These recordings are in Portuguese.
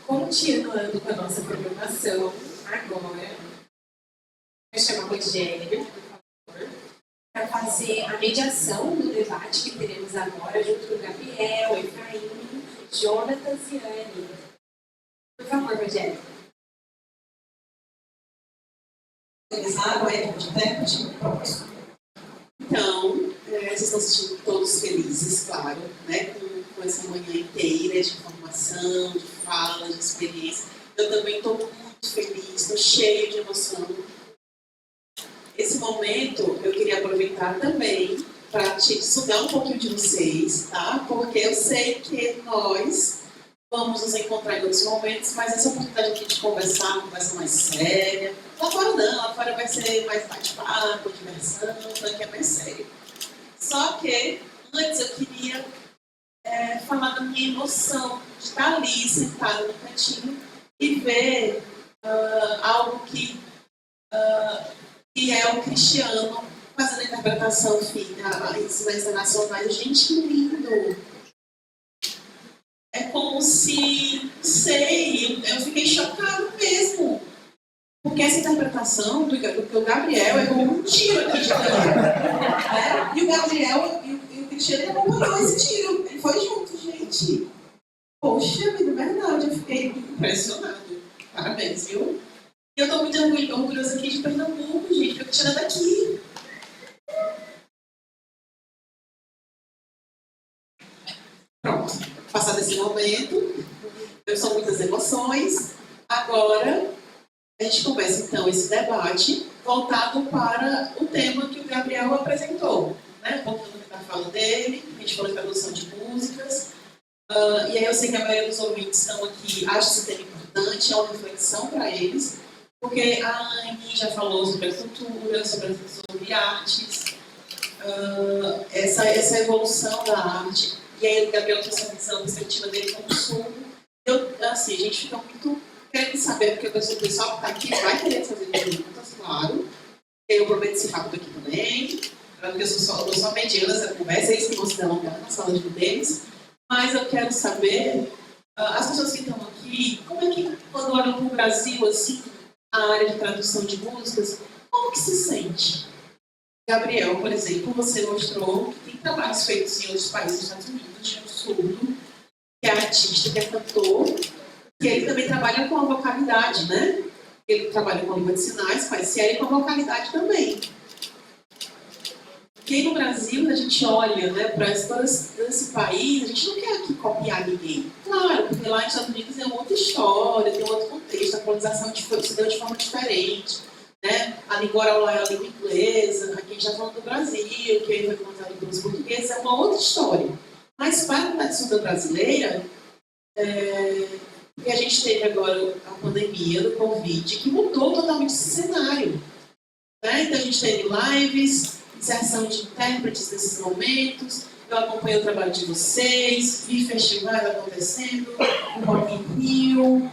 Continuando com a nossa programação, agora eu chamo a Rogério, por favor, para fazer a mediação do debate que teremos agora junto com o Gabriel, Efraim, Jonatas e Anne. Por favor, Rogério. Então, vocês estão assistindo todos felizes, claro, né? Com essa manhã inteira de informação, de fala, de experiência. Eu também estou muito feliz, estou cheia de emoção. Esse momento eu queria aproveitar também para te sugar um pouquinho de vocês, tá? Porque eu sei que nós vamos nos encontrar em outros momentos, mas essa oportunidade aqui de conversar, uma conversa mais séria. Lá fora não, lá fora vai ser mais bate-papo, diversão, aqui é mais sério. Só que antes eu queria falar da minha emoção de estar ali, sentada no cantinho e ver algo que é o Cristiano fazendo a interpretação fina, as internacionais. Gente, que lindo! É como se, não sei, eu fiquei chocada mesmo. Porque essa interpretação do Gabriel é como um tiro aqui de câmera. E o Gabriel e o Cristiano acompanhou esse tiro. Ele foi junto, gente. Poxa vida, verdade. Eu fiquei impressionada. Parabéns, viu? E eu estou muito orgulhosa aqui de Pernambuco, gente. Porque o Cristiano é daqui. Pronto. Passado esse momento, são muitas emoções. Agora, a gente começa então esse debate voltado para o tema que o Gabriel apresentou, né? Voltando para a fala dele, a gente falou de produção de músicas. E aí eu sei que a maioria dos ouvintes estão aqui, acha esse tema importante, é uma reflexão para eles, porque a Anne já falou sobre a cultura, sobre artes, essa evolução da arte. E aí o Gabriel trouxe essa visão, a perspectiva dele como consumo. Assim, a gente fica muito querendo saber, porque o pessoal que está aqui vai querer fazer perguntas, claro. Eu prometo ser rápido aqui também, porque eu sou mediana essa conversa, eles que vão se delongar na sala de deles. Mas eu quero saber, as pessoas que estão aqui, como é que, quando olham para o Brasil, assim, a área de tradução de músicas, como que se sente? Gabriel, por exemplo, você mostrou que tem trabalhos feitos em outros países, nos Estados Unidos, de um surdo, que é artista, que é cantor, que ele também trabalha com a vocalidade, né? Ele trabalha com a língua de sinais, mas se ele com a vocalidade também. Porque no Brasil a gente olha, né, para esse país, a gente não quer aqui copiar ninguém. Claro, porque lá nos Estados Unidos é outra história, tem outro contexto, a colonização se deu de forma diferente. Né? A língua oral lá é a língua inglesa, aqui a gente está falando do Brasil, que aí foi colonizado pelos portugueses, é uma outra história. Mas para a tradição brasileira, porque a gente teve agora a pandemia do Covid, que mudou totalmente esse cenário. Né? Então a gente teve lives, inserção de intérpretes nesses momentos, eu acompanhei o trabalho de vocês, vi festivais acontecendo, o Rock in Rio,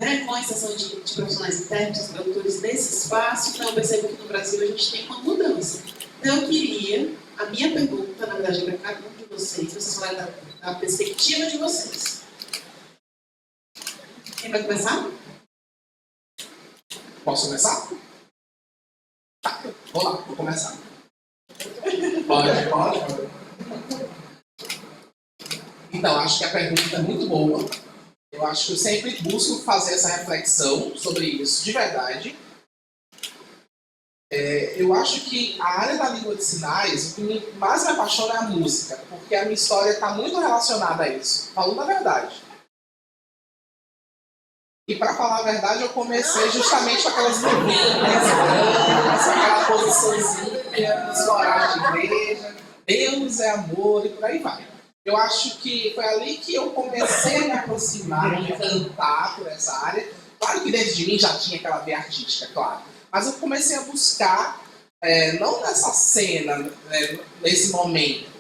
né? Com a inserção de profissionais intérpretes, tradutores nesse espaço. Então eu percebo que no Brasil a gente tem uma mudança. Então eu queria, a minha pergunta, na verdade, é para cada um de vocês falarem da perspectiva de vocês. Quem vai começar? Posso começar? Tá, vou começar. Pode. Então, acho que a pergunta é muito boa. Eu acho que eu sempre busco fazer essa reflexão sobre isso, de verdade. Eu acho que a área da língua de sinais, o que mais me apaixona é a música, porque a minha história está muito relacionada a isso, falando a verdade. E para falar a verdade, eu comecei justamente com aquelas meninas brancas, aquela posiçãozinha, explorar de igreja, Deus é amor e por aí vai. Eu acho que foi ali que eu comecei a me aproximar, me encantar por essa área. Claro que dentro de mim já tinha aquela veia artística, claro. Mas eu comecei a buscar, não nessa cena, nesse momento.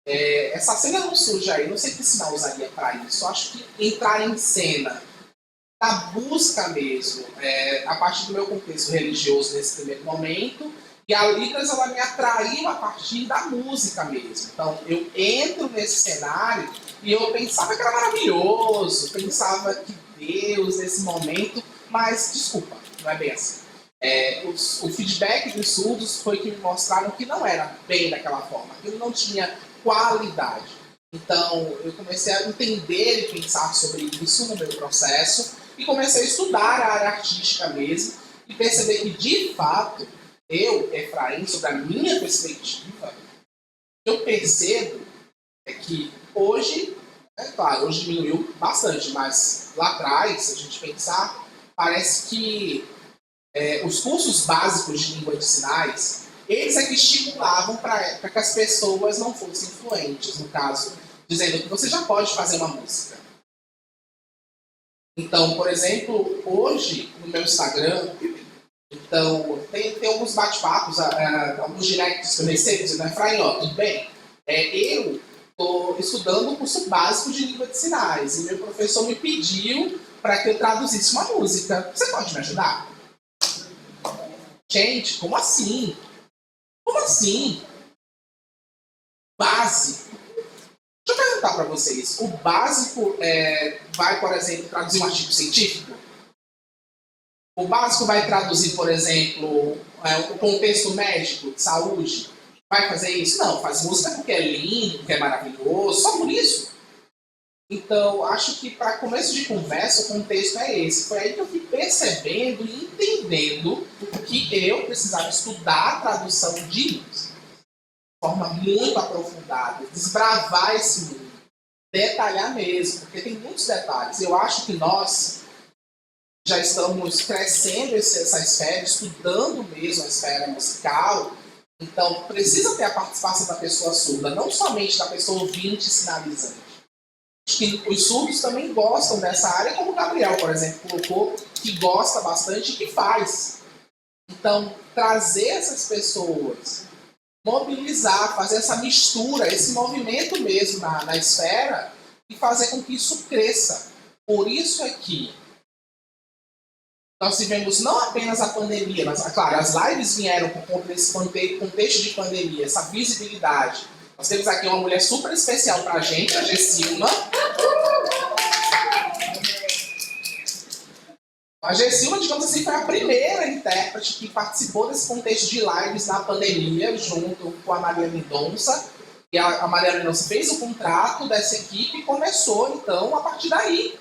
Essa cena não surge aí, não sei que sinal usaria para isso. Eu acho que entrar em cena, da busca mesmo, a partir do meu contexto religioso nesse primeiro momento, E a Libras, ela me atraiu a partir da música mesmo. Então, eu entro nesse cenário e eu pensava que era maravilhoso, pensava que Deus, nesse momento, mas, desculpa, não é bem assim. O feedback dos surdos foi que me mostraram que não era bem daquela forma, que ele não tinha qualidade. Então, eu comecei a entender e pensar sobre isso no meu processo e comecei a estudar a área artística mesmo e perceber que, de fato, eu, Efraim, sobre a minha perspectiva, eu percebo que hoje, claro, hoje diminuiu bastante, mas lá atrás, se a gente pensar, parece que os cursos básicos de língua de sinais, eles é que estimulavam para que as pessoas não fossem fluentes, no caso, dizendo que você já pode fazer uma música. Então, por exemplo, hoje, no meu Instagram, então, tem alguns bate-papos, alguns directs que eu recebo, dizendo, Efraim, ó, tudo bem? Eu estou estudando o curso básico de língua de sinais, e meu professor me pediu para que eu traduzisse uma música. Você pode me ajudar? Gente, como assim? Como assim? Básico. Deixa eu perguntar para vocês. O básico vai, por exemplo, traduzir um artigo científico? O básico vai traduzir, por exemplo, o contexto médico, de saúde? Vai fazer isso? Não, faz música porque é lindo, porque é maravilhoso, só por isso. Então, acho que para começo de conversa, o contexto é esse. Foi aí que eu fui percebendo e entendendo que eu precisava estudar a tradução de música de forma muito aprofundada, desbravar esse mundo, detalhar mesmo, porque tem muitos detalhes. Eu acho que nós já estamos crescendo essa esfera, estudando mesmo a esfera musical, então precisa ter a participação da pessoa surda, não somente da pessoa ouvinte e sinalizante. Acho que os surdos também gostam dessa área, como o Gabriel, por exemplo, colocou, que gosta bastante e que faz. Então, trazer essas pessoas, mobilizar, fazer essa mistura, esse movimento mesmo na esfera e fazer com que isso cresça. Por isso é que nós tivemos não apenas a pandemia, mas, claro, as lives vieram com esse contexto de pandemia, essa visibilidade. Nós temos aqui uma mulher super especial para a gente, a Gessilma. A Gessilma, digamos assim, foi a primeira intérprete que participou desse contexto de lives na pandemia, junto com a Maria Mendonça. E a Maria Mendonça fez o contrato dessa equipe e começou, então, a partir daí.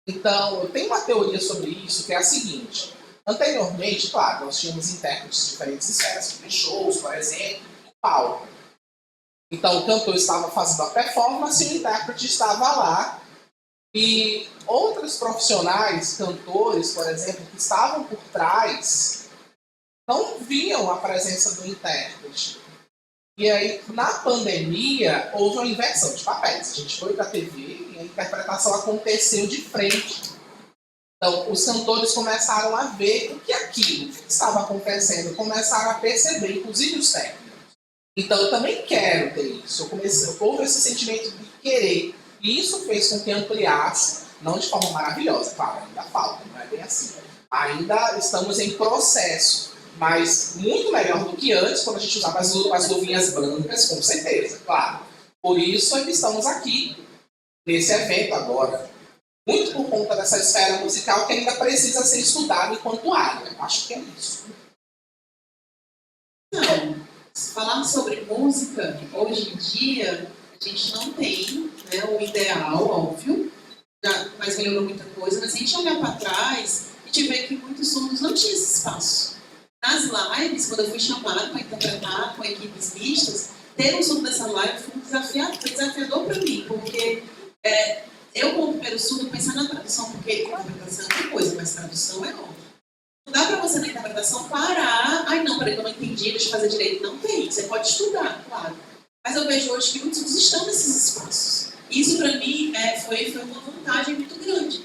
Então, eu tenho uma teoria sobre isso, que é a seguinte. Anteriormente, claro, nós tínhamos intérpretes de diferentes esferas, como shows, por exemplo, no palco. Então, o cantor estava fazendo a performance e o intérprete estava lá. E outros profissionais, cantores, por exemplo, que estavam por trás, não viam a presença do intérprete. E aí, na pandemia, houve uma inversão de papéis. A gente foi para a TV e a interpretação aconteceu de frente. Então, os cantores começaram a ver o que aquilo que estava acontecendo, começaram a perceber, inclusive os técnicos. Então, eu também quero ter isso. Houve esse sentimento de querer. E isso fez com que ampliasse, não de forma maravilhosa, claro, ainda falta, não é bem assim. Ainda estamos em processo, mas muito melhor do que antes, quando a gente usava as luvinhas brancas, com certeza, claro. Por isso é que estamos aqui, nesse evento agora. Muito por conta dessa esfera musical que ainda precisa ser estudada enquanto área. Acho que é isso. Não. Falar sobre música, hoje em dia, a gente não tem, né, o ideal, óbvio, mas melhorou muita coisa, mas se a gente olhar para trás, a gente vê que muitos surdos não tinham esse espaço. Nas lives, quando eu fui chamada para interpretar com equipes mistas, ter um surdo dessa live foi desafiador para mim, porque eu, como primeiro surdo, pensar na tradução, porque interpretação é uma coisa, mas tradução é outra. Não dá para você na interpretação parar, ai não, peraí, eu não entendi, deixa eu fazer direito. Não tem, você pode estudar, claro. Mas eu vejo hoje que muitos estão nesses espaços. Isso para mim foi uma vantagem muito grande.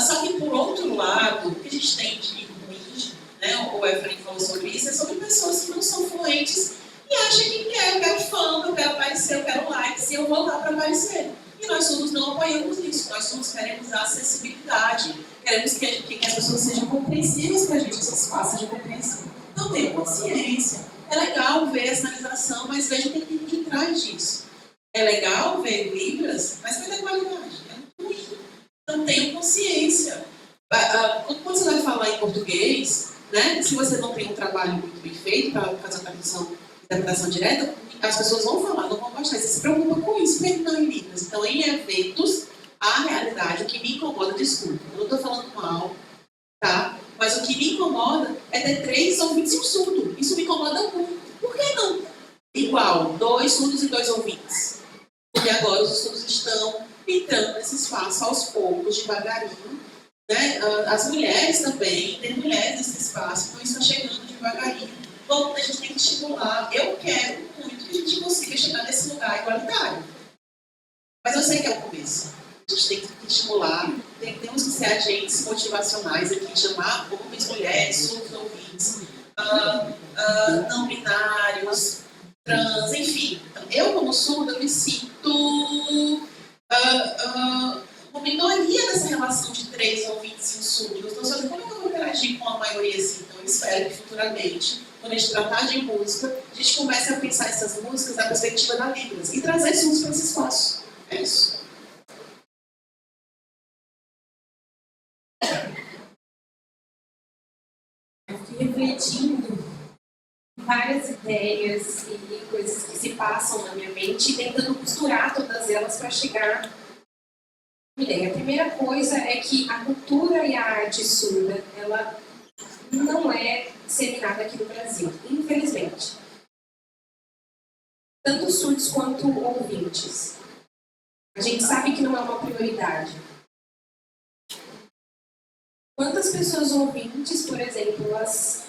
Só que por outro lado, o que a gente tem de ruim, né, o Efraim falou sobre isso, é sobre pessoas que não são fluentes e acham que eu quero fama, eu quero aparecer, eu quero likes e eu vou lá para aparecer. E nós surdos não apoiamos isso, nós surdos queremos a acessibilidade, queremos que as pessoas sejam compreensíveis para a gente, esse espaço seja compreensível. Não tenho consciência. É legal ver a sinalização, mas veja o que tem de trás disso. É legal ver Libras, mas cadê a qualidade? É muito ruim. Não tenho consciência. Quando você vai falar em português, né, se você não tem um trabalho muito bem feito para fazer a interpretação direta, as pessoas vão falar, não vão gostar. Você se preocupa com isso, mesmo não em Libras. Então, em eventos, a realidade, o que me incomoda, desculpa, eu não estou falando mal, tá? Mas o que me incomoda é ter 3 ouvintes e um surdo. Isso me incomoda muito. Por que não? Igual, 2 surdos e 2 ouvintes. Porque agora os surdos estão entrando nesse espaço aos poucos, devagarinho. Né? As mulheres também, tem mulheres nesse espaço, então isso está chegando devagarinho. Bom, a gente tem que estimular. Eu quero muito que a gente consiga chegar nesse lugar igualitário. Mas eu sei que é o começo. A gente tem que estimular, temos que ser agentes motivacionais aqui, chamar homens, mulheres, surdos, ouvintes, não binários, trans, enfim. Então, eu, como surda, eu me sinto uma minoria nessa relação de 3 ouvintes e um surdo. Então, como é que eu vou interagir com a maioria assim? Então, eu espero que futuramente, quando a gente tratar de música, a gente comece a pensar essas músicas da perspectiva da Libras e trazer surdos para esse espaço. É isso. Refletindo várias ideias e coisas que se passam na minha mente e tentando costurar todas elas para chegar a uma ideia. A primeira coisa é que a cultura e a arte surda, ela não é disseminada aqui no Brasil, infelizmente. Tanto surdos quanto ouvintes. A gente sabe que não é uma prioridade. Quantas pessoas ouvintes, por exemplo, elas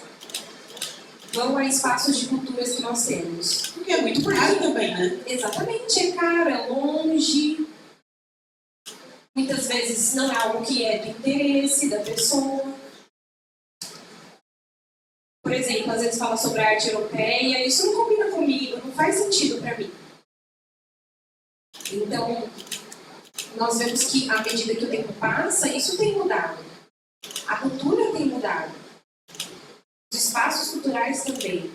vão a espaços de culturas que nós temos? Porque é muito caro também, né? Exatamente, é caro, é longe. Muitas vezes não é algo que é do interesse da pessoa. Por exemplo, às vezes fala sobre a arte europeia, isso não combina comigo, não faz sentido para mim. Então, nós vemos que à medida que o tempo passa, isso tem mudado. A cultura tem mudado. Os espaços culturais também.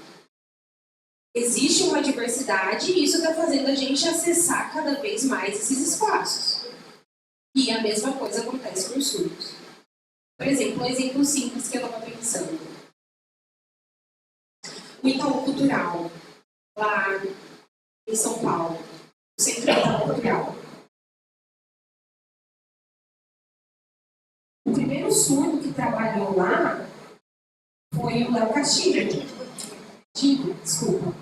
Existe uma diversidade e isso está fazendo a gente acessar cada vez mais esses espaços. E a mesma coisa acontece com os surdos. Por exemplo, um exemplo simples que eu estava pensando. O Itaú Cultural, lá em São Paulo. O Centro Itaú Cultural. O primeiro surdo que trabalhou lá foi o Léo Castilho. Desculpa.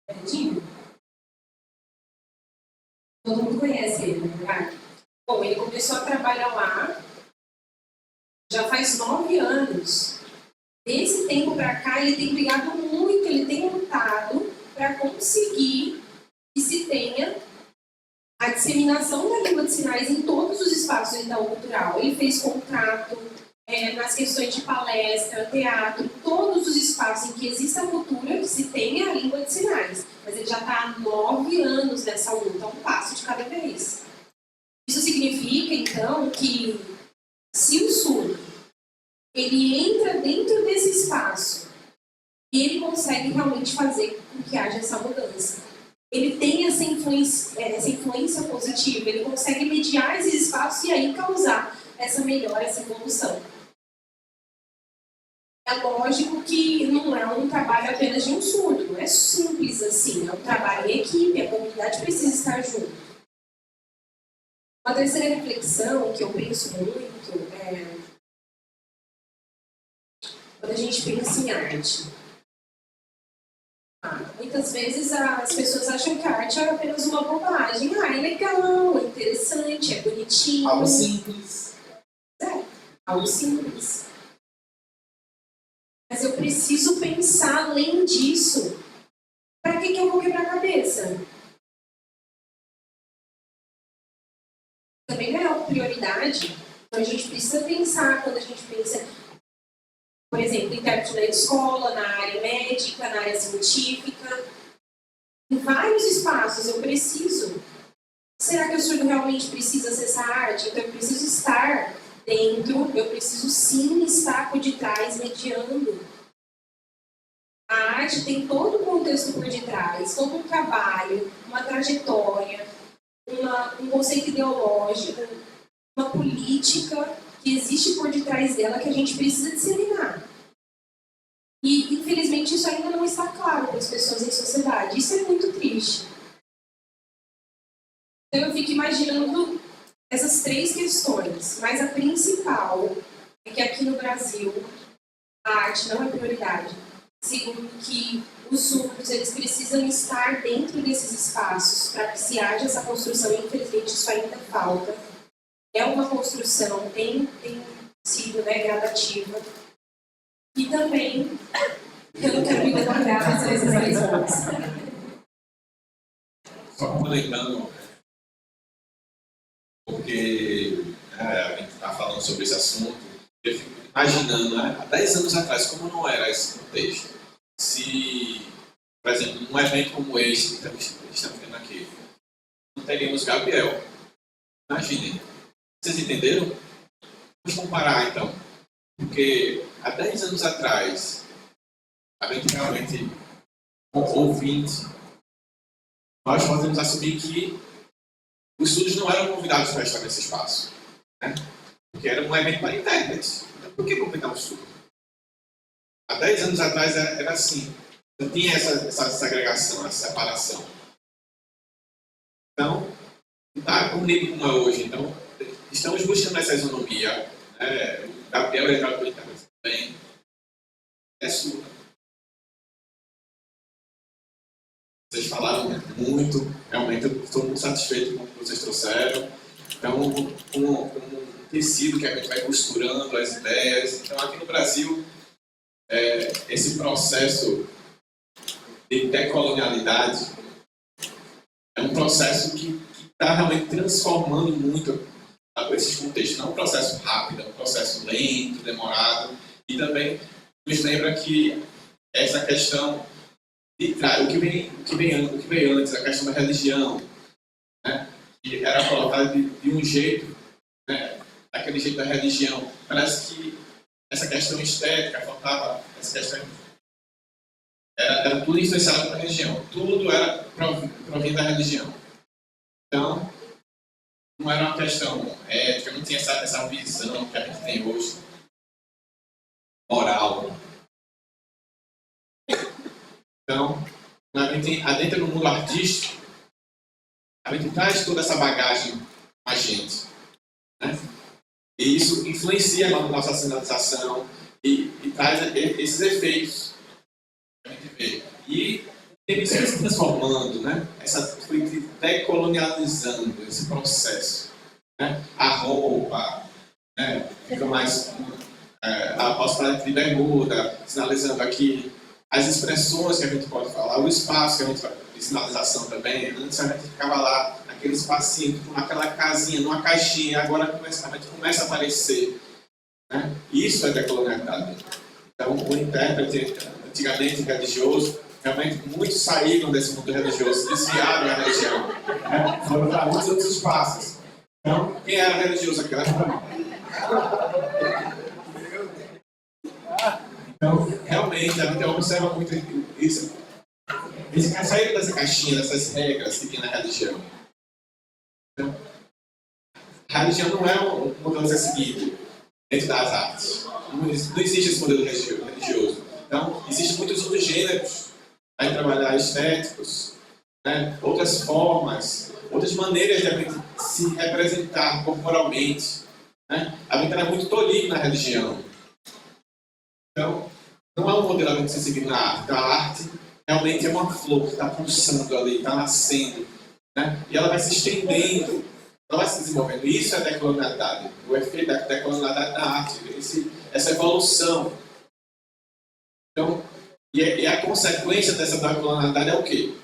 É Digo? Todo mundo conhece ele, não é verdade? Bom, ele começou a trabalhar lá já faz 9 anos. Desse tempo para cá, ele tem brigado muito, ele tem lutado para conseguir que se tenha a disseminação da língua de sinais em todos os espaços do Itaú Cultural. Ele fez contrato nas questões de palestra, teatro, todos os espaços em que existe a cultura, que se tenha a língua de sinais. Mas ele já está há 9 anos nessa luta, um passo de cada vez. Isso significa, então, que se o surdo ele entra dentro desse espaço e ele consegue realmente fazer com que haja essa mudança. Ele tem essa influência positiva, ele consegue mediar esses espaços e aí causar essa melhora, essa evolução. É lógico que não é um trabalho apenas de um surdo, não é simples assim, é um trabalho em equipe, a comunidade precisa estar junto. Uma terceira reflexão que eu penso muito é quando a gente pensa em arte. Muitas vezes as pessoas acham que a arte é apenas uma bobagem. É legal, é interessante, é bonitinho. Algo simples. Algo simples. Mas eu preciso pensar além disso. Para que eu vou quebrar a cabeça? Também não é uma prioridade. Então a gente precisa pensar quando a gente pensa, por exemplo, intérprete na escola, na área médica, na área científica. Em vários espaços eu preciso. Será que o surdo realmente precisa acessar a arte? Então eu preciso estar dentro, eu preciso sim estar por detrás, mediando. A arte tem todo um contexto por detrás, todo um trabalho, uma trajetória, um conceito ideológico, uma política que existe por detrás dela que a gente precisa disseminar. E, infelizmente, isso ainda não está claro para as pessoas em sociedade. Isso é muito triste. Então, eu fico imaginando essas 3 questões, mas a principal é que aqui no Brasil a arte não é prioridade. Segundo, que os surdos eles precisam estar dentro desses espaços para que se haja essa construção, e infelizmente isso ainda falta. É uma construção, tem sido, né, gradativa. E também, eu não quero me demorar, mas esses 3 pontos. Só complementando, porque a gente está falando sobre esse assunto, eu fico imaginando, né, há 10 anos atrás, como não era esse contexto. Se, por exemplo, num evento como este que estamos tendo aqui, não teríamos Gabriel. Imaginem. Vocês entenderam? Vamos comparar, então. Porque há 10 anos atrás, a gente realmente, ouvinte, nós podemos assumir que os surdos não eram convidados para estar nesse espaço, né? Porque era um evento para intérpretes. Então, por que convidar os surdos? Há 10 anos atrás era assim. Não tinha essa segregação, essa separação. Então, não está comigo como é hoje. Então, estamos buscando essa isonomia. O Gabriel é gratuito também. É surda. Vocês falaram muito, realmente eu estou muito satisfeito com o que vocês trouxeram. Então, um tecido que a gente vai costurando as ideias. Então, aqui no Brasil, esse processo de decolonialidade é um processo que está realmente transformando muito esses contextos. Não é um processo rápido, é um processo lento, demorado. E também nos lembra que essa questão o que veio antes, a questão da religião, né, que era colocada de um jeito, né, daquele jeito da religião. Parece que essa questão estética faltava, essa questão era tudo influenciado pela religião, tudo era provindo da religião. Então, não era uma questão ética, não tinha essa visão que a gente tem hoje, moral. Então, a gente adentra no mundo artístico, a gente traz toda essa bagagem com a gente, né? E isso influencia a nossa sinalização e traz esses efeitos que a gente vê. E ele foi se transformando, né? Foi decolonializando esse processo, né? A roupa, né? Fica mais a possibilidade de bermuda, sinalizando aqui as expressões que a gente pode falar, o espaço que a gente vai, de sinalização também. Antes a gente ficava lá, naquele espacinho, naquela casinha, numa caixinha, agora a gente começa a aparecer, né? Isso é decolonialidade. Então, o intérprete, antigamente religioso, realmente muitos saíram desse mundo religioso, desviaram da religião, né? Foram para muitos outros espaços. Então, quem era religioso aqui? Leva para mim. Então, realmente, a gente observa muito isso. Eles saíram dessa caixinha, dessas regras que tinha na religião. Então, a religião não é um modelo a ser seguido dentro das artes. Não existe esse modelo religioso. Então, existem muitos outros gêneros para trabalhar estéticos, né? Outras formas, outras maneiras de a gente se representar corporalmente, né? A gente era muito tolhido na religião. Então, não é um modelo a gente ser seguido na arte. Então, a arte realmente é uma flor que está pulsando ali, está nascendo, né? E ela vai se estendendo, ela vai se desenvolvendo. Isso é a decolonialidade, o efeito da decolonialidade na arte, essa evolução. Então, e a consequência dessa decolonialidade é o quê?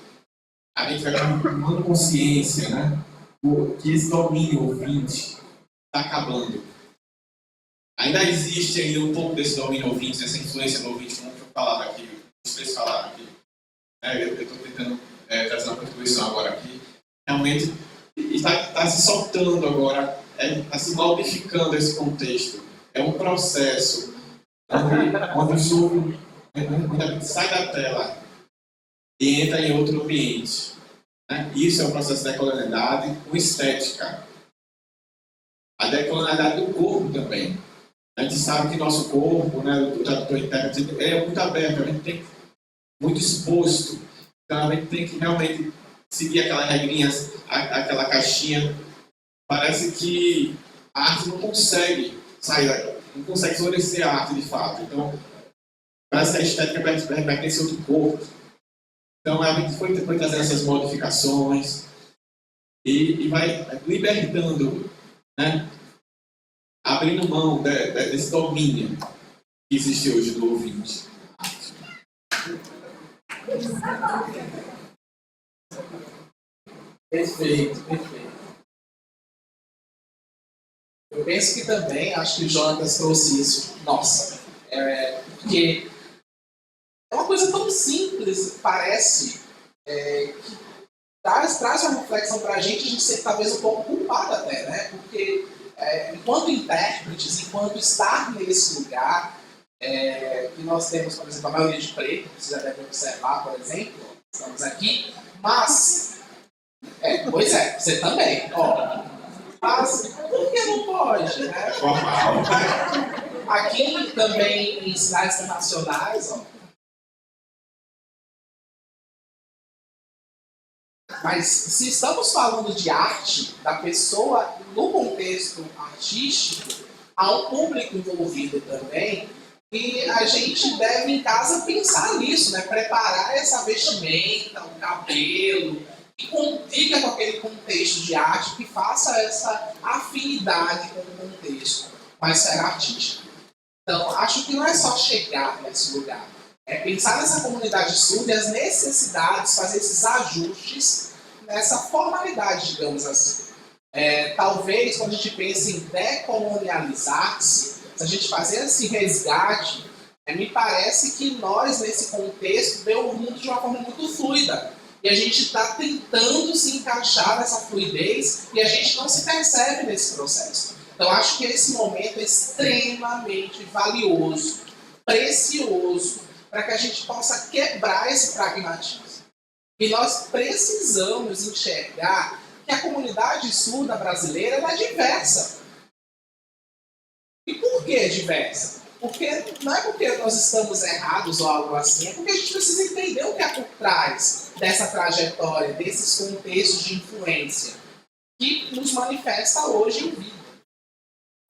A gente vai tomando consciência, né? Que esse domínio ouvinte está acabando. Ainda existe ainda um pouco desse domínio ouvinte, dessa influência no ouvinte, como eu falava aqui, vocês falaram aqui. Eu estou tentando trazer uma contribuição agora aqui. Realmente está se soltando agora, está se modificando esse contexto. É um processo onde o surdo Muita gente sai da tela e entra em outro ambiente. Né? Isso é o processo da decolonialidade com estética. A decolonialidade do corpo também. A gente sabe que nosso corpo, né, o tradutor intérprete, é muito aberto, a gente tem muito exposto. Então a gente tem que realmente seguir aquelas regrinhas, aquela caixinha. Parece que a arte não consegue sair, não consegue florescer a arte de fato. Então, parece que a estética pertence a outro corpo. Então, a gente foi trazendo essas modificações e vai libertando, né? Abrindo mão desse domínio que existe hoje do ouvinte. Perfeito, perfeito. Eu penso que também, acho que o Jonas trouxe isso. Nossa, porque é uma coisa tão simples, parece, que traz uma reflexão para a gente ser talvez um pouco culpado até, né? Porque enquanto intérpretes, enquanto estar nesse lugar, que nós temos, por exemplo, a maioria de preto, que você já deve observar, por exemplo, estamos aqui, mas, pois é, você também, ó. Mas por que não pode, né? Aqui também em cidades internacionais, ó. Mas se estamos falando de arte, da pessoa no contexto artístico, há um público envolvido também, e a gente deve em casa pensar nisso, né? Preparar essa vestimenta, o cabelo, que condiga com aquele contexto de arte, que faça essa afinidade com o contexto, mas ser artístico. Então, acho que não é só chegar nesse lugar, é pensar nessa comunidade surda e as necessidades, fazer esses ajustes nessa formalidade, digamos assim. Talvez, quando a gente pensa em decolonializar-se, se a gente fazer esse resgate, me parece que nós, nesse contexto, vemos o mundo de uma forma muito fluida. E a gente está tentando se encaixar nessa fluidez e a gente não se percebe nesse processo. Então, acho que esse momento é extremamente valioso, precioso, para que a gente possa quebrar esse pragmatismo. E nós precisamos enxergar que a comunidade surda brasileira ela é diversa. E por que diversa? Porque não é porque nós estamos errados ou algo assim, é porque a gente precisa entender o que é por trás dessa trajetória, desses contextos de influência que nos manifesta hoje em vida.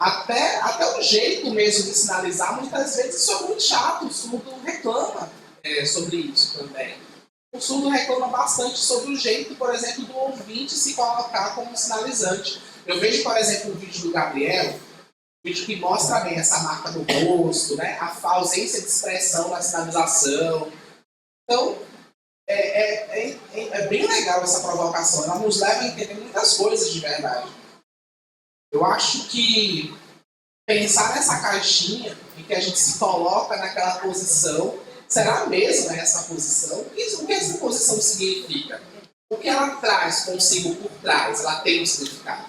Até o jeito mesmo de sinalizar, muitas vezes isso é muito chato, o surdo reclama sobre isso também. O surdo reclama bastante sobre o jeito, por exemplo, do ouvinte se colocar como sinalizante. Eu vejo, por exemplo, o vídeo do Gabriel, vídeo que mostra bem essa marca no rosto, né? A ausência de expressão na sinalização. Então, é bem legal essa provocação. Ela nos leva a entender muitas coisas de verdade. Eu acho que pensar nessa caixinha em que a gente se coloca naquela posição, será mesmo essa posição? O que essa posição significa? O que ela traz consigo por trás? Ela tem um significado.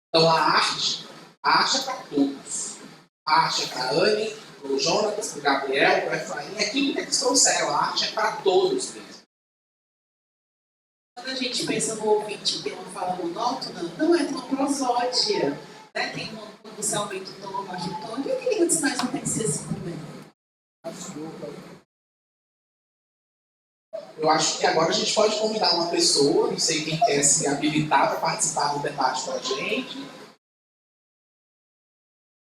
Então, a arte é para todos. A arte é para a Anne, para o Jonas, para o Gabriel, para o Efraim. Aquilo que eles trouxeram, a arte é para todos mesmo. Quando a gente pensa no ouvinte que tem uma fala monótona, não é tão prosódia. Né? Tem quando você aumenta o tom, abaixa o tom, e o que língua de sinais não tem que ser assim também? Eu acho que agora a gente pode convidar uma pessoa, não sei quem quer se habilitar para participar do debate com a gente.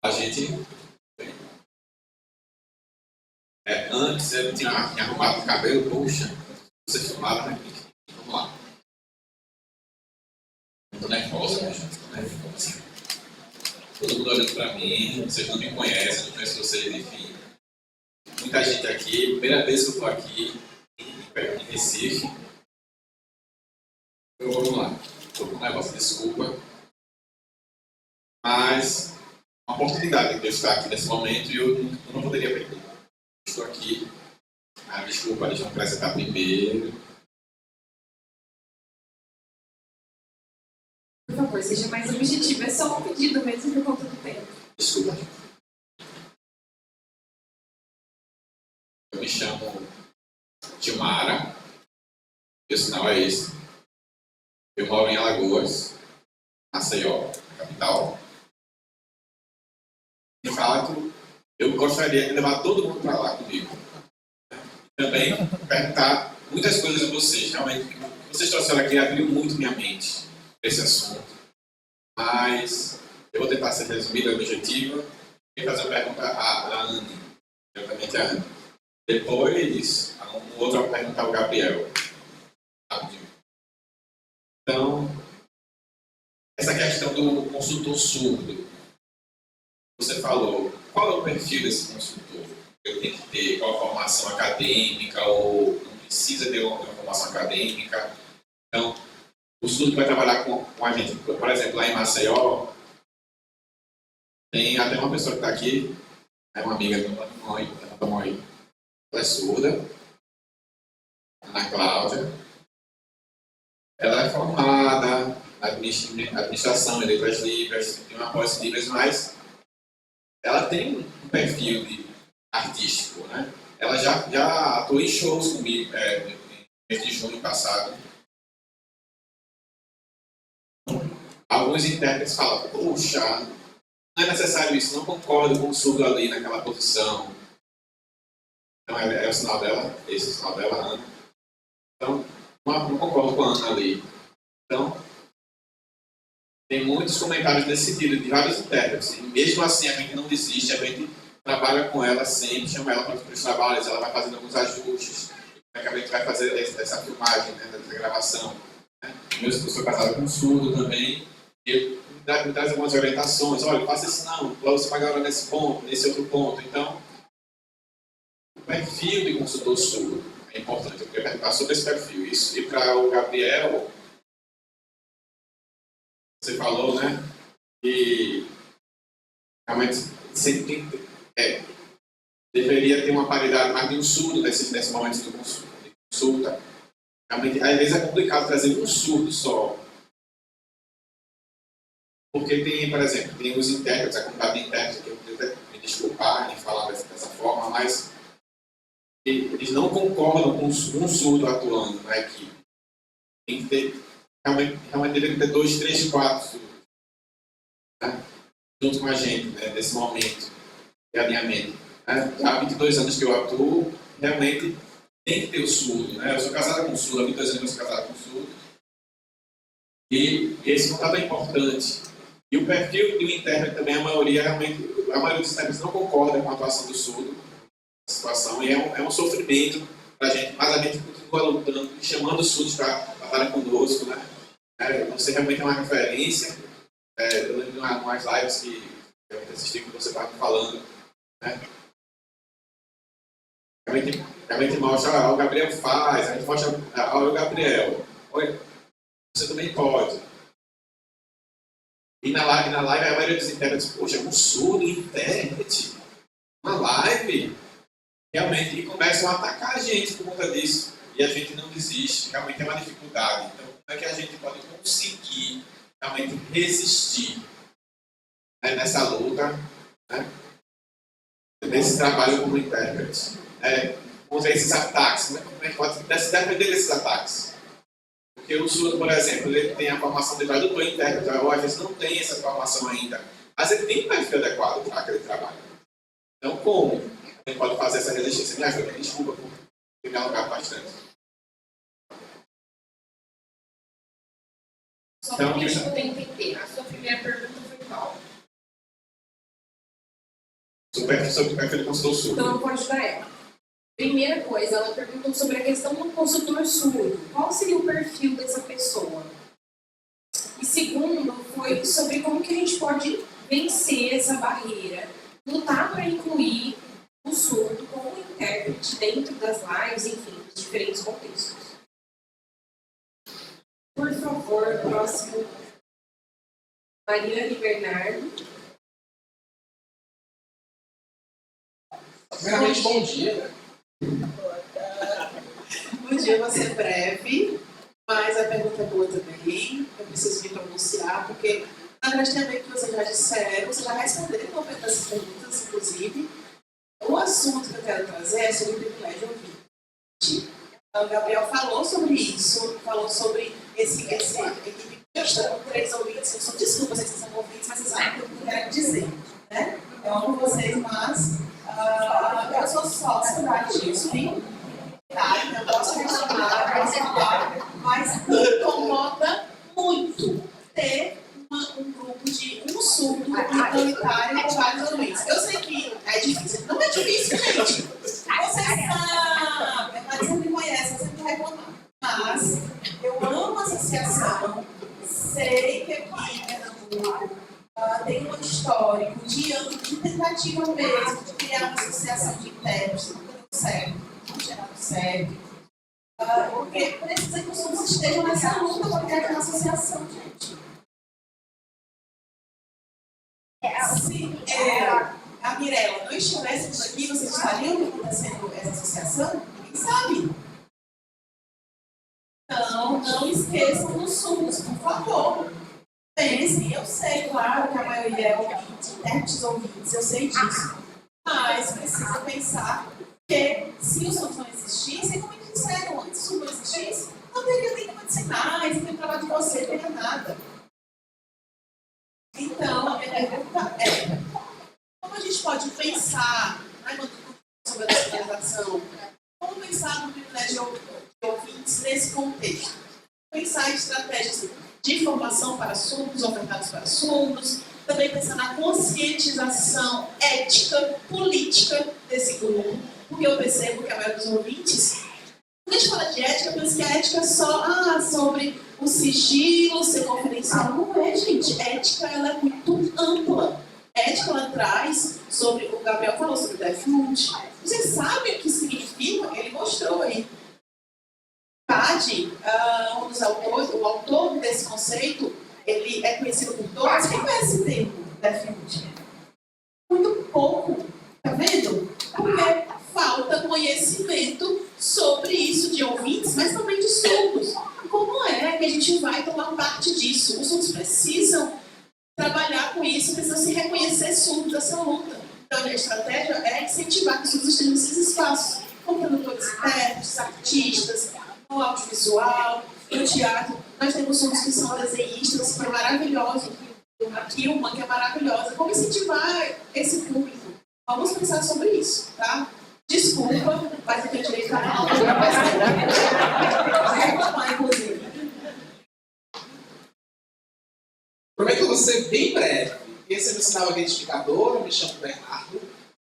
A gente... antes eu tinha arrumado o cabelo, poxa, você filmava, né? Vamos lá. Muito nervosa, né, gente? Nervosa. Todo mundo olhando pra mim, vocês não me conhecem, não conheço vocês, enfim. Muita gente aqui, primeira vez que eu tô aqui, em Recife. Vamos lá. Tô com um negócio, desculpa. Mas, uma oportunidade de eu estar aqui nesse momento e eu não poderia perder. Estou aqui. Desculpa, deixa eu me apresentar primeiro. Por favor, seja mais objetivo. É só um pedido mesmo por conta do tempo. Desculpa. Eu me chamo Gilmara, meu sinal é esse. Eu moro em Alagoas, Maceió, capital. De fato, eu gostaria de levar todo mundo para lá comigo. Também perguntar muitas coisas a vocês. Realmente, o que vocês trouxeram aqui abriu muito minha mente para esse assunto. Mas eu vou tentar ser resumido, objetiva, e fazer uma pergunta à Anne, diretamente a Anne. Depois, um outro vai perguntar ao Gabriel. Rapidinho. Então, essa questão do consultor surdo. Você falou, qual é o perfil desse consultor? Ele tem que ter qual formação acadêmica ou não precisa ter uma formação acadêmica? Então, o surdo vai trabalhar com a gente, por exemplo, lá em Maceió, tem até uma pessoa que está aqui, é uma amiga da mãe, ela é surda, Ana Cláudia. Ela é formada na administração, em letras libras, tem uma pós-libras, mas ela tem um perfil artístico, né? Ela já atuou em shows comigo no mês de junho passado. Alguns intérpretes falam, puxa, não é necessário isso, não concordo com o surdo ali naquela posição. Então é o sinal dela, esse é o sinal dela, Ana. Então, não concordo com a Ana ali. Então, tem muitos comentários nesse sentido, de vários intérpretes. E mesmo assim, a gente não desiste, a gente trabalha com ela sempre, chama ela para os trabalhos, ela vai fazendo alguns ajustes. Como é que a gente vai fazer essa filmagem, né, dessa gravação. Né? Eu sou casado com um surdo também, e ele me traz algumas orientações. Olha, faça isso não, lá você vai agora nesse ponto, nesse outro ponto. Então, o perfil de consultor surdo é importante. Eu queria perguntar sobre esse perfil. Isso. E para o Gabriel, você falou, né, que realmente sempre deveria ter uma paridade mais de um surdo nesses momentos de consulta. Realmente, às vezes é complicado trazer um surdo só. Porque tem, por exemplo, tem os intérpretes, a comunidade de intérpretes, que eu vou me desculpar em falar dessa forma, mas eles não concordam com um surdo atuando na equipe. Tem que ter, realmente deveria ter 2, 3, 4 surdos, né? Junto com a gente, né, nesse momento de alinhamento. Né? Há 22 anos que eu atuo, realmente tem que ter o surdo. Né? Eu sou casada com surdo, há 22 anos que eu sou casada com surdo. E esse contato é importante. E o perfil do intérprete também, a maioria dos intérpretes não concorda com a atuação do surdo, a situação, e é um sofrimento para a gente, mas a gente continua lutando, chamando os surdos para estarem conosco, né? Você realmente é uma referência. Eu lembro de umas lives que eu assisti que você estava falando, né? Realmente mostra, o Gabriel faz, a gente mostra, olha o Gabriel, olha, você também pode. E na live a maioria dos intérpretes, poxa, um surdo intérprete, uma live, realmente, e começam a atacar a gente por conta disso. E a gente não desiste, realmente é uma dificuldade. Então, como é que a gente pode conseguir realmente resistir, né, nessa luta, né, nesse trabalho como intérprete? Contra esses ataques, como é que pode se defender desses ataques? Porque o surdo, por exemplo, ele tem a formação de tradutor e intérprete, ou às vezes não tem essa formação ainda, mas ele tem um perfil adequado para aquele trabalho. Então, como a gente pode fazer essa resistência? Me ajuda, desculpa por ter me alongado bastante. Só para a gente poder entender, a sua primeira pergunta foi qual? Sobre o perfil do consultor surdo. Então, eu vou ajudar ela. Primeira coisa, ela perguntou sobre a questão do consultor surdo. Qual seria o perfil dessa pessoa? E segundo, foi sobre como que a gente pode vencer essa barreira, lutar para incluir o surdo como intérprete dentro das lives, enfim, de diferentes contextos. Por favor, próximo. Mariane Bernardo. Primeiramente, bom dia. Bom dia, vou ser breve, mas a pergunta é boa também. Eu preciso me pronunciar, porque na verdade tem a ver com o que vocês já disseram, vocês já responderam algumas dessas perguntas, inclusive. O assunto que eu quero trazer é sobre o privilégio ouvinte. O Gabriel falou sobre isso, falou sobre esse equipe. Eu estou com 3 ouvintes, eu sou, desculpa se vocês são ouvintes, mas vocês sabem o que eu quero dizer, né? Eu amo vocês, mas eu sou sócia da Disney, tá? Eu gosto de falar, mas me incomoda muito ter um grupo de um surdo minoritário com vários ouvintes. Eu sei que é difícil, não é difícil, gente. Vocês sabem, a Marisa me conhece, eu sempre reclamar. Mas eu amo a associação, sei que aqui em Pernambuco tem um histórico de anos de tentativa mesmo de criar uma associação de intérpretes, não deu certo, não tinha dado certo. Porque precisa que os surdos estejam nessa luta para criar uma associação, gente. Se a Mirella não estivéssemos aqui, vocês estariam acontecendo essa associação? Ninguém sabe. Então, não esqueçam dos surdos, por favor. Pensem, eu sei, claro, que a maioria é ouvinte, intérpretes ouvintes, eu sei disso. Mas precisa pensar que se os surdos não existissem, como eles disseram antes, se os surdos não existissem, não teria língua de sinais, não teria trabalho de você, não teria nada. Então, a minha pergunta é, como a gente pode pensar, sobre a digitalização, como pensar no privilégio de ouvintes nesse contexto? Pensar em estratégias de formação para surdos, ofertados para surdos, também pensar na conscientização ética, política desse grupo, porque eu percebo que a maioria dos ouvintes, quando a gente fala de ética, pensa que a ética é só sobre o sigilo, ser confidencial. Não é, gente. Ética ela é muito ampla. Ética ela traz sobre, o Gabriel falou sobre o Death Note. Você sabe o que significa? Ele mostrou aí. Pade, um dos autores, o autor desse conceito, ele é conhecido por todos. Quem conhece esse termo, Death Note? Muito pouco. Tá vendo? Porque falta conhecimento sobre isso de ouvintes, mas também de surdos. Como é que a gente vai tomar parte disso? Os surdos precisam trabalhar com isso, precisam se reconhecer surdos dessa luta. Então, a estratégia é incentivar que os surdos estejam nesses espaços, como produtores intérpretes, artistas, no audiovisual, no teatro. Nós temos surdos que são desenhistas, que é maravilhoso. A Kilma, que é maravilhosa. Como incentivar esse público? Vamos pensar sobre isso, tá? Desculpa, mas eu tenho direito a reclamar, inclusive. Prometo que eu vou ser bem breve. Esse é meu sinal identificador, eu me chamo Bernardo,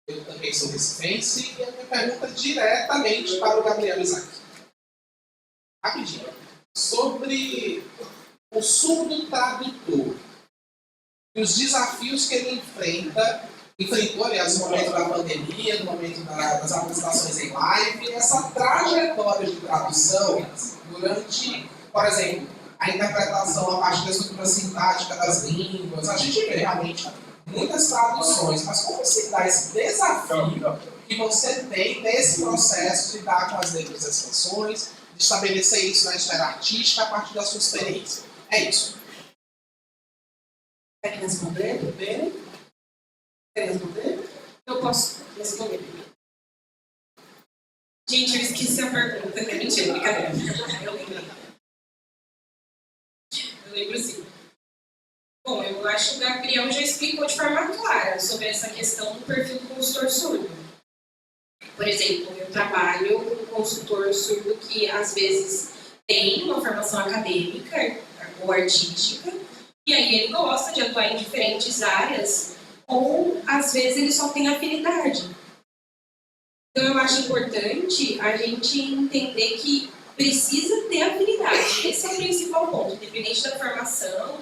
eu também sou recifense, e a minha pergunta é diretamente para o Gabriel Isaac. Rapidinho. Sobre o surdo tradutor e os desafios que ele enfrentou, aliás, no momento da pandemia, no momento das apresentações em live, essa trajetória de tradução durante, por exemplo, a interpretação a partir da estrutura sintática das línguas. A gente vê realmente muitas traduções, mas como se dá esse desafio que você tem nesse processo de lidar com as letras e expansões, de estabelecer isso na esfera artística a partir da sua experiência? É isso. Quer responder primeiro? Quer responder? Eu posso responder. Gente, eu esqueci a pergunta. Mentira, brincadeira. Eu lembro sim. Bom, eu acho que o Gabriel já explicou de forma clara sobre essa questão do perfil do consultor surdo. Por exemplo, eu trabalho com um consultor surdo que às vezes tem uma formação acadêmica ou artística, e aí ele gosta de atuar em diferentes áreas, ou às vezes ele só tem afinidade. Então eu acho importante a gente entender que precisa ter afinidade. Esse é o principal ponto. Independente da formação,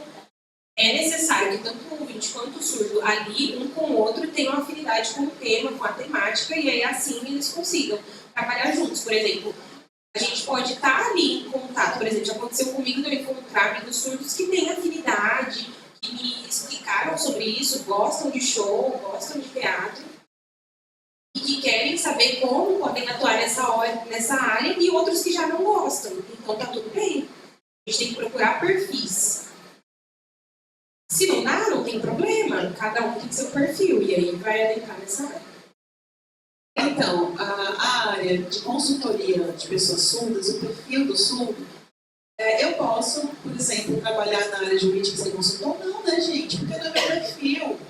é necessário que tanto o ouvinte quanto o surdo ali, um com o outro, tenham afinidade com o tema, com a temática, e aí assim eles consigam trabalhar juntos. Por exemplo, a gente pode estar ali em contato. Por exemplo, já aconteceu comigo de eu encontrar amigos surdos que têm afinidade, que me explicaram sobre isso, gostam de show, gostam de teatro, e que querem saber como podem atuar nessa área, e outros que já não gostam. Então tá tudo bem. A gente tem que procurar perfis. Se não dá, não tem problema. Cada um tem seu perfil, e aí vai adentrar nessa área. Então, a área de consultoria de pessoas surdas, o perfil do surdo, eu posso, por exemplo, trabalhar na área jurídica sem consultor? Não, né, gente? Porque não é meu perfil.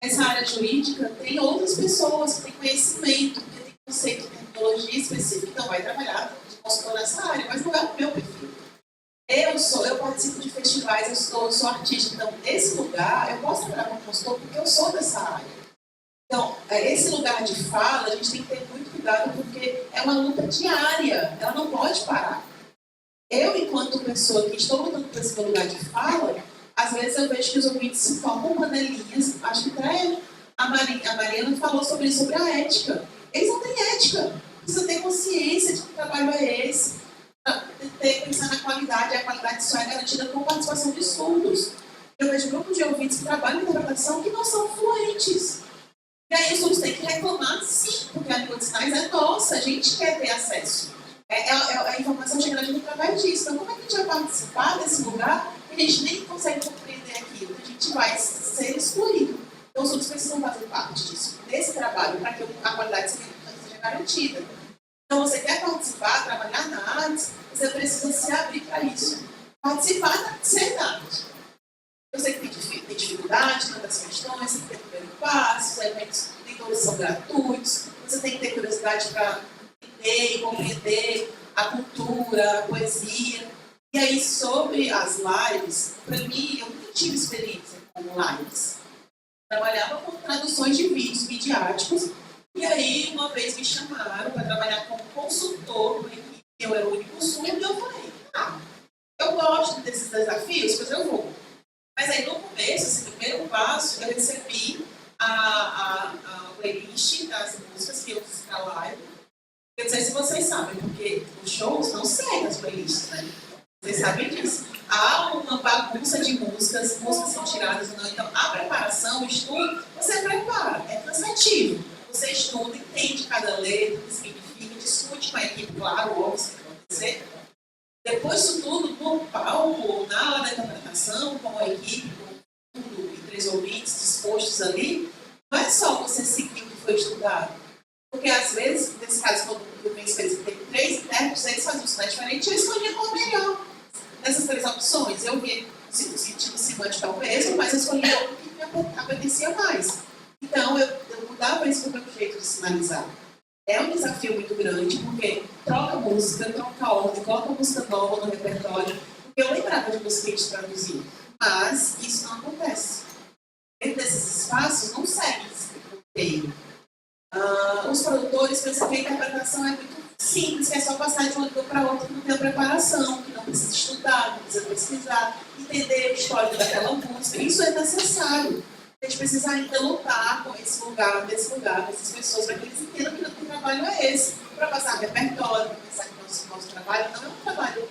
Essa área jurídica tem outras pessoas que têm conhecimento, que têm conceito de tecnologia específica, então vai trabalhar de consultor nessa área, mas não é o meu perfil. Eu participo de festivais, eu sou artista, então nesse lugar eu posso trabalhar como consultor porque eu sou dessa área. Então, esse lugar de fala, a gente tem que ter muito cuidado porque é uma luta diária, ela não pode parar. Eu, enquanto pessoa que estou lutando por esse meu lugar de fala, às vezes eu vejo que os ouvintes se formam panelinhas, acho que até a Mariana falou sobre isso, sobre a ética. Eles não têm ética, precisa ter consciência de que o trabalho é esse, pensar na qualidade, a qualidade só é garantida com a participação de surdos. Eu vejo grupos de ouvintes que trabalham em interpretação que não são fluentes. E aí os surdos têm que reclamar, sim, porque a língua de sinais é nossa, a gente quer ter acesso. A informação chega na gente através disso. Então, como é que a gente vai participar desse lugar que a gente nem consegue compreender aquilo? A gente vai ser excluído. Então, os surdos precisam fazer parte disso, desse trabalho, para que a qualidade seja garantida. Então, você quer participar, trabalhar na arte, você precisa se abrir para isso. Participar da arte. Eu sei que tem dificuldade nas questões, você tem que ter o primeiro passo, os eventos nem todos são gratuitos, você tem que ter curiosidade para entender e compreender a cultura, a poesia. E aí, sobre as lives, para mim, eu nunca tive experiência com lives. Trabalhava com traduções de vídeos midiáticos, e aí, uma vez me chamaram para trabalhar como consultor numa equipe, eu era o único surdo, e eu falei, eu gosto desses desafios, pois eu vou. Mas aí, no começo, esse primeiro passo, eu recebi a playlist das músicas que eu fiz para live. Eu não sei se vocês sabem, porque os shows não seguem as playlists, né? Vocês sabem disso. Há uma bagunça de músicas são tiradas ou não. Então, a preparação, o estudo, você prepara, é cansativo. Você estuda, entende cada letra, o que significa, discute com a equipe, claro, óbvio, isso vai acontecer. Depois disso tudo, no palco, na hora da interpretação, com a equipe, com tudo, e 3 ouvintes dispostos ali, não é só você seguir o que foi estudado. Porque às vezes, nesse caso, quando eu tenho experiência, tem 3 intérpretes, eles faziam um sinal diferente, eu escolhia qual melhor. Nessas 3 opções, eu vi o sentido semântico é o mesmo, mas eu escolhi o que me apetecia mais. Então, eu mudava isso para o meu jeito de sinalizar. É um desafio muito grande, porque troca música, troca ordem, coloca música nova no repertório. Porque eu lembrava de música que a gente traduzia, mas isso não acontece. Dentro desses espaços, não segue esse roteiro. Os produtores pensam que a interpretação é muito simples, que é só passar de uma língua para outra, que não tem preparação, que não precisa estudar, não precisa pesquisar, entender o histórico daquela música. Isso é necessário. A gente precisa ainda lutar com esse lugar, com essas pessoas, para que eles entendam que o trabalho é esse. Para passar repertório, para pensar que o nosso trabalho não é um trabalho,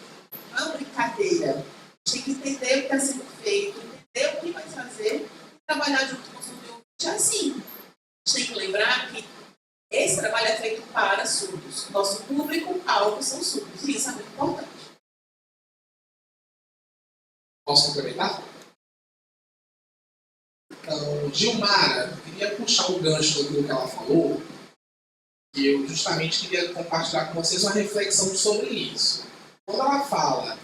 não é uma brincadeira. A gente tem que entender o que está sendo feito, entender o que vai fazer e trabalhar junto com o surdo. É assim. A gente tem que lembrar que esse trabalho é feito para surdos. Nosso público-alvo são surdos. E isso é muito importante. Posso complementar? Então, Gilmara, eu queria puxar o gancho daquilo que ela falou, e eu justamente queria compartilhar com vocês uma reflexão sobre isso. Quando ela fala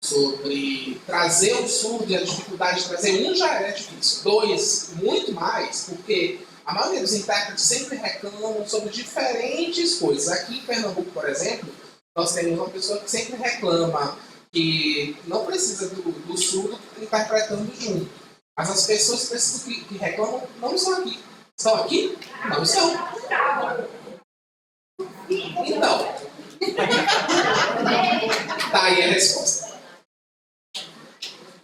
sobre trazer o surdo e a dificuldade de trazer, já é difícil, 2, muito mais, porque a maioria dos intérpretes sempre reclamam sobre diferentes coisas. Aqui em Pernambuco, por exemplo, nós temos uma pessoa que sempre reclama que não precisa do surdo interpretando junto. Mas as pessoas que reclamam não estão aqui. Estão aqui? Não estão. Então, tá aí a resposta.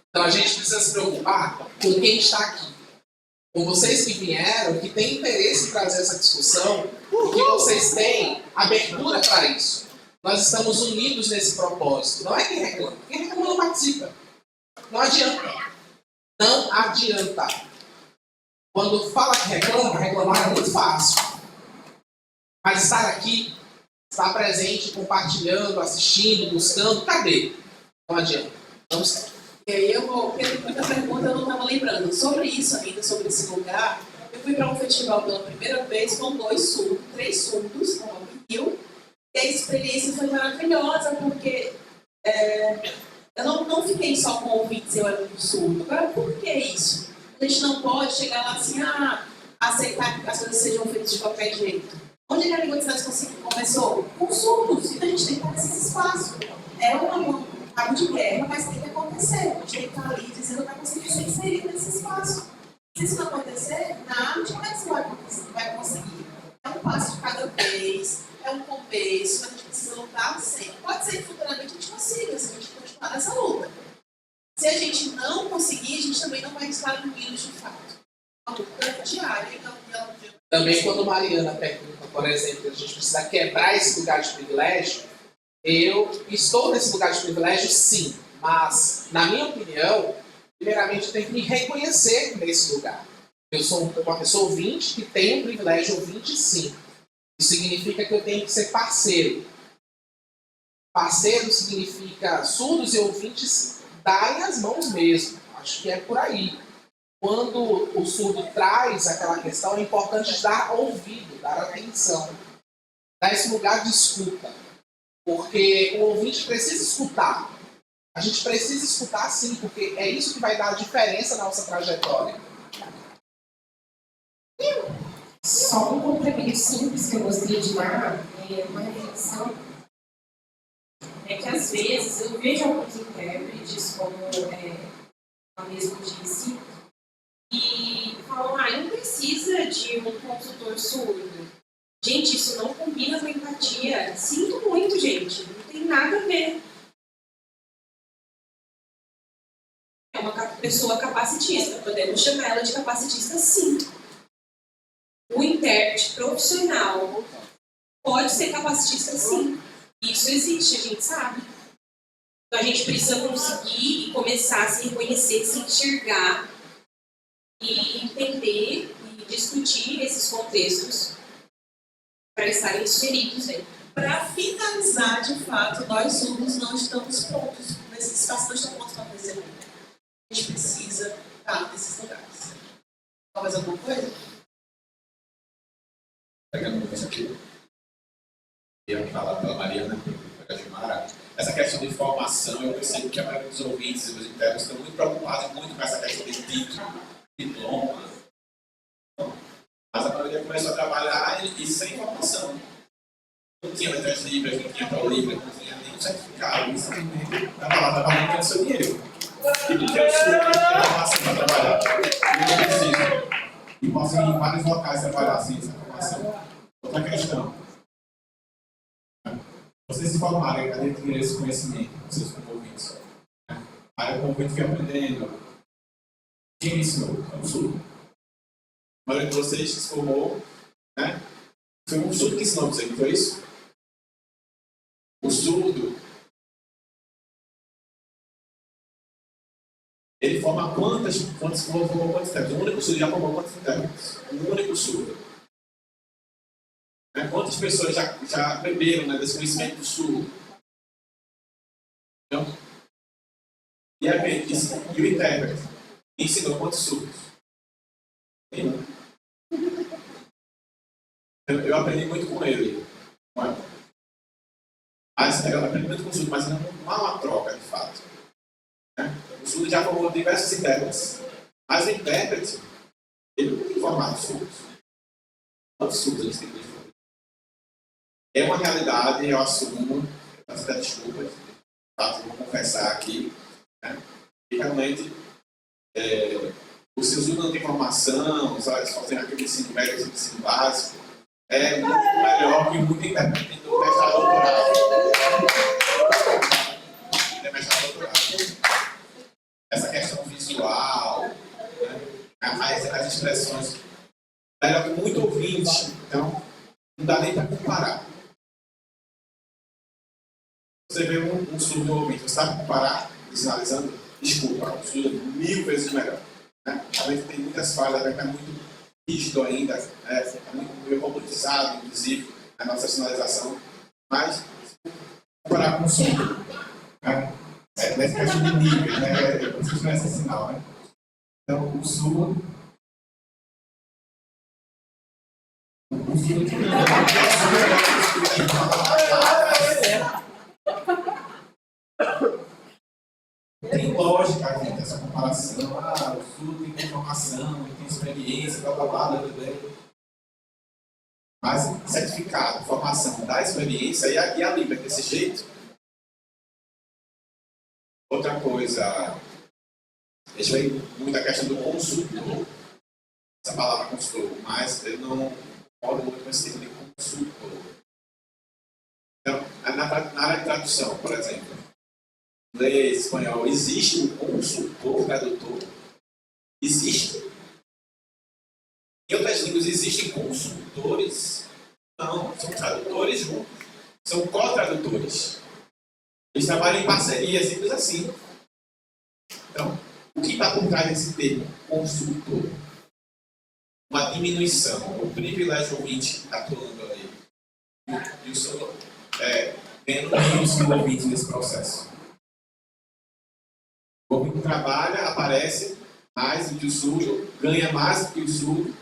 Então a gente precisa se preocupar com quem está aqui. Com vocês que vieram, que têm interesse em trazer essa discussão, e que vocês têm abertura para isso. Nós estamos unidos nesse propósito. Não é quem reclama. Quem reclama não participa. Não adianta. Não adianta. Quando fala que reclamar é muito fácil. Mas estar aqui, estar presente, compartilhando, assistindo, buscando, cadê? Não adianta. Não está. E aí porque tem muita pergunta, eu não estava lembrando. Sobre isso ainda, sobre esse lugar, Eu fui para um festival pela primeira vez com 3 surdos, no Rock in Rio, e a experiência foi maravilhosa, porque eu não fiquei só com ouvintes, eu era muito surdo. Agora, por que isso? A gente não pode chegar lá assim, aceitar que as coisas sejam feitas de qualquer jeito. Onde a língua de sinais começou? Com surdos. Então a gente tem que dar esse espaço. É um cabo de guerra, mas tem que acontecer. A gente tem que estar ali dizendo que vai conseguir ser inserido nesse espaço. Se isso não acontecer, na arte, como é que você vai conseguir? É um passo de cada vez, é um começo, mas a gente precisa lutar sempre. Pode ser que futuramente a gente consiga, se a gente continuar nessa luta. Se a gente não conseguir, a gente também não vai estar unidos de fato. É uma luta diária, então, Também quando Mariana pergunta, por exemplo, que a gente precisa quebrar esse lugar de privilégio, eu estou nesse lugar de privilégio, sim, mas, na minha opinião, primeiramente eu tenho que me reconhecer nesse lugar. Eu sou uma pessoa ouvinte que tem um privilégio ouvinte, sim. Isso significa que eu tenho que ser parceiro. Parceiro significa surdos e ouvintes darem as mãos mesmo. Acho que é por aí. Quando o surdo traz aquela questão, é importante dar ouvido, dar atenção. Dar esse lugar de escuta. Porque o ouvinte precisa escutar. A gente precisa escutar sim, porque é isso que vai dar a diferença na nossa trajetória. Só um complemento simples que eu gostaria de dar, uma reflexão, é que às vezes eu vejo alguns intérpretes, como a mesma disse, e falam, não precisa de um consultor surdo. Gente, isso não combina com empatia. Sinto muito, gente, não tem nada a ver. É uma pessoa capacitista, podemos chamar ela de capacitista, sim. O intérprete profissional pode ser capacitista, sim. Isso existe, a gente sabe. Então a gente precisa conseguir e começar a se reconhecer, se enxergar e entender e discutir esses contextos para estarem inseridos aí. Para finalizar, de fato, nós surdos não estamos prontos. Nesse espaço não estamos prontos para crescer muito. A gente precisa estar nesses lugares. Mais alguma coisa? Pegando isso aqui, eu falar pela Mariana, pela Gilmara, essa questão de formação, eu percebo que a maioria dos ouvintes e dos internos estão muito preocupados com essa questão de título, diploma. Mas a maioria começou a trabalhar e sem formação. Não tinha letras livres, não tinha pró-livre, não tinha nenhum certificado. Isso estava lá trabalhando com o seu dinheiro. E porque eu sou que tem formação para trabalhar. E eu preciso. E posso ir em vários locais trabalhar sem essa formação. Outra questão. Vocês se formarem, adquirir esse conhecimento, vocês como ouvintes. Aí o convite foi aprendendo. Quem ensinou? É um surdo. A maioria de vocês que se formou, né? Foi um surdo que ensinou você, não foi isso? O surdo, ele forma quantos intérpretes? O único surdo já formou quantos intérpretes? O único surdo. Quantas pessoas já beberam, né, desse conhecimento do surdo? Então, e o intérprete ensinou quantos surdos? Nenhum. Eu aprendi muito com ele. Eu aprendi muito com o surdo, mas não há uma troca, de fato. O surdo já formou diversos intérpretes. Mas o intérprete, ele não tem formado surdos. Quantos surdos a gente tem que é uma realidade, eu assumo, peço até desculpas, vou confessar aqui, né? E realmente, o seu surdo não tem formação, só tem aquele ensino médio, aquele ensino básico, é muito melhor que muito intérprete do mestrado doutorado. Essa questão visual, né? as expressões, melhor que muito ouvinte, então não dá nem para comparar. Você vê um surdo ouvinte, você sabe comparar, sinalizando, desculpa, o surdo é 1000 vezes melhor. Né? A gente tem muitas falhas, é muito rígido ainda, é muito robotizado, inclusive, a nossa sinalização, mas comparar com o surdo, né? Nessa questão de nível, né? Vocês conhecem esse sinal, né? Então, o surdo Tem lógica, gente, essa comparação. Ah, o surdo tem informação, tem experiência, blá blá blá, blá, blá. Mas certificado, formação da experiência e a Libra desse jeito. Outra coisa, a gente vê muita questão do consultor. Essa palavra consultor, mas eu não concordo muito com esse tipo de consultor. Então, na área de tradução, por exemplo, inglês, espanhol, existe um consultor tradutor? Existe. Em outras línguas existem consultores? Não, são tradutores juntos. São co-tradutores. Eles trabalham em parceria, simples assim. Então, o que está por trás desse termo, consultor? Uma diminuição, o privilégio ouvinte atuando ali. E o seu vendo menos o ouvinte nesse processo. O ouvinte trabalha, aparece mais do que o surdo, ganha mais do que o surdo,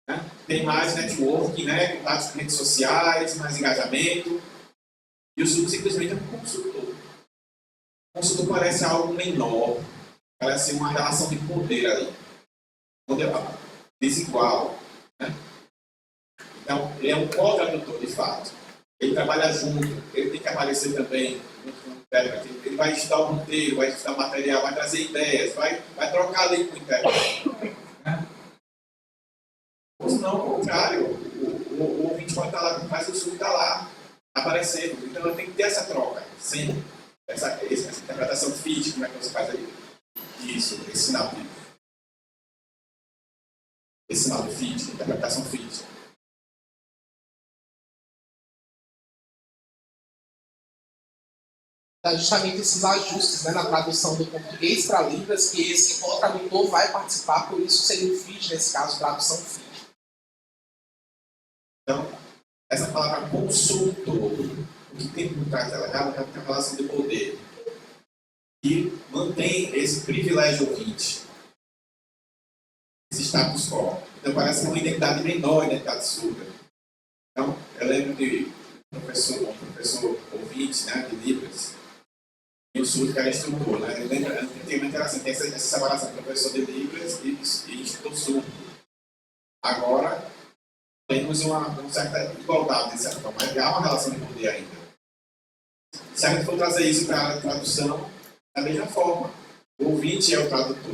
né? Tem mais networking, né? Contatos com redes sociais, mais engajamento. E o surdo simplesmente é um consultor. O consultor parece algo menor, parece uma relação de poder ali. Poder desigual. Né? Então, ele é um co-tradutor, de fato. Ele trabalha junto, ele tem que aparecer também junto com o intérprete. Ele vai estudar o roteiro, vai estudar o material, vai trazer ideias, vai trocar ali com o intérprete. Né? Ou não, ao contrário, o ouvinte pode estar lá, mas o surdo está lá, aparecendo. Então, eu tenho que ter essa troca, sempre. Essa interpretação feed, como é que você faz aí? Isso, esse sinal de. Esse sinal de feed, interpretação feed. Justamente esses ajustes, né, na tradução do português para Libras, que esse co-tradutor vai participar, por isso seria o feed, nesse caso, tradução feed. Então, essa palavra consultor, o que tem por trás dela? É uma relação de poder que mantém esse privilégio ouvinte, esse status quo. Então, parece uma identidade menor, identidade surda. Então, eu lembro de um professor ouvinte, né, de Libras, e o surdo que era instrutor, né? Eu lembro, tem uma interação, tem essa separação de professor de Libras e instrutor surdo. Agora, temos uma certa igualdade, de certa forma, mas há uma relação de poder ainda. Se a gente for trazer isso para a tradução, da mesma forma, o ouvinte é o tradutor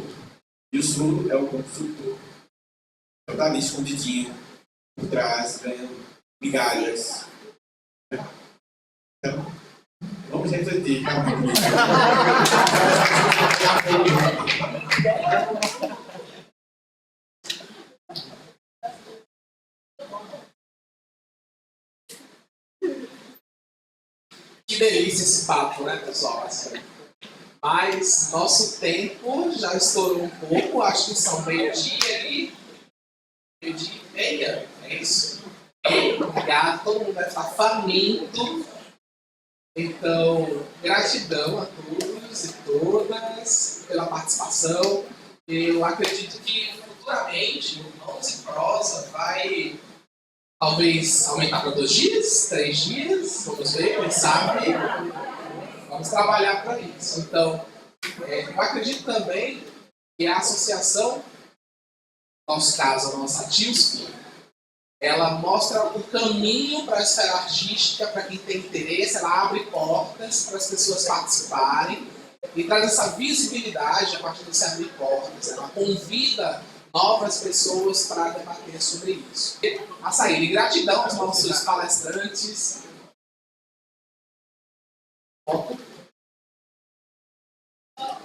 e o surdo é o consultor. Então está ali escondidinho, por trás, ganhando migalhas. Então, vamos refletir realmente nisso. Que delícia esse papo, né, pessoal? Mas nosso tempo já estourou um pouco, acho que são meio-dia ali. Meio-dia e meia, é isso? Obrigado, todo mundo vai estar faminto. Então, gratidão a todos e todas pela participação. Eu acredito que futuramente o Mãos em Prosa vai talvez aumentar para 2 dias, 3 dias, vamos ver, quem sabe. Vamos trabalhar para isso. Então, eu acredito também que a associação, no nosso caso, a nossa TILSP, ela mostra o caminho para a esfera artística, para quem tem interesse, ela abre portas para as pessoas participarem e traz essa visibilidade a partir de se abrir portas. Ela convida novas pessoas para debater sobre isso. A saída, gratidão aos nossos palestrantes. Foco.